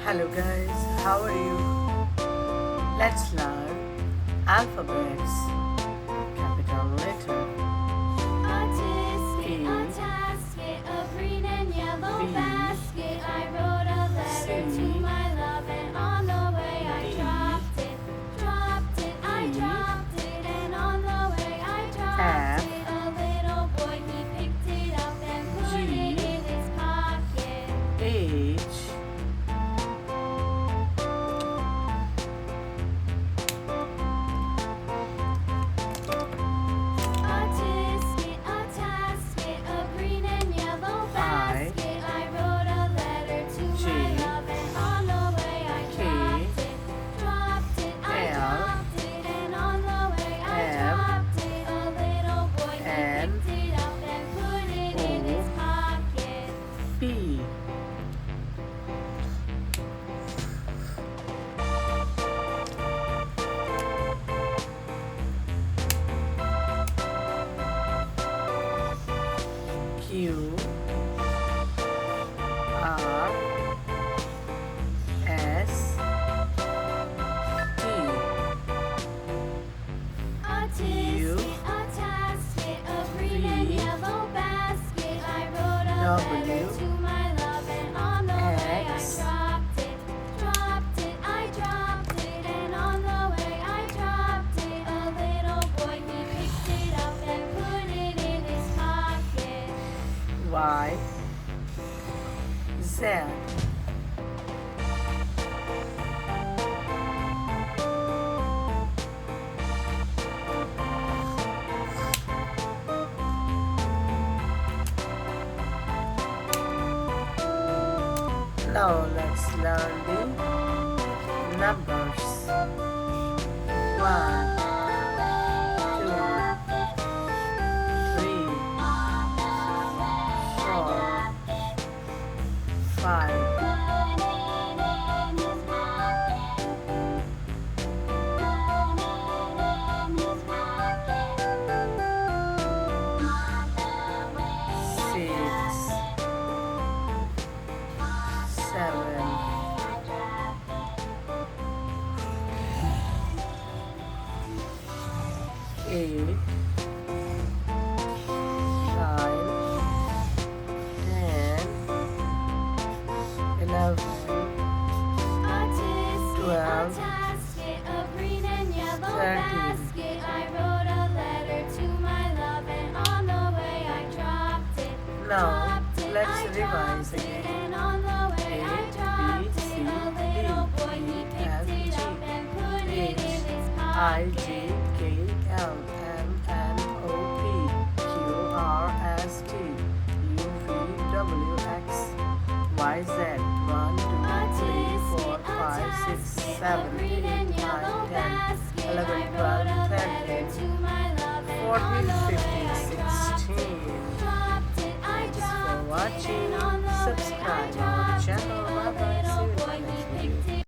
Hello guys, how are you? Let's learn alphabets. Capital letter A tasket, a green and yellow B, basket. I wrote a letter C, to my love, and on the way I D, dropped it. I E, dropped it, and on the way I dropped F, it. A little boy, he picked it up and put G, it in his pocket. H, A tasket, a green and yellow basket. I wrote a letter to J, my love, and on the way I K, dropped it. I L, dropped it, and on the way I M, dropped it. A little boy, he N, picked it up and put it in O, his pocket. P. Q, R, S, T, U, A tasket, a green and V, yellow basket. I wrote a W, letter to my love, and on the way I X, dropped it. I dropped it, and on the way I dropped it. A little boy, he picked it up and put it in his pocket. Y, Z. Now let's learn the numbers. 1, 2, 3, 4, 5, 6, 7, 8, 9, 10, 11, 12, A green and yellow 13. basket. I wrote a letter to my love, and on the way I dropped it. Now I let's revise dropped it, again. and on the way I A, dropped B, it. C, A D, little boy, E, he F, picked it G, up and put it H, in his I, pocket. J, K, L, M, N, O, P, Q, R, S, T, U, V, W, X, Y, Z. 1, 2, 3, 4, 5, 6, 7, 8, 9, 10, 11, 12, 13, 14, 15,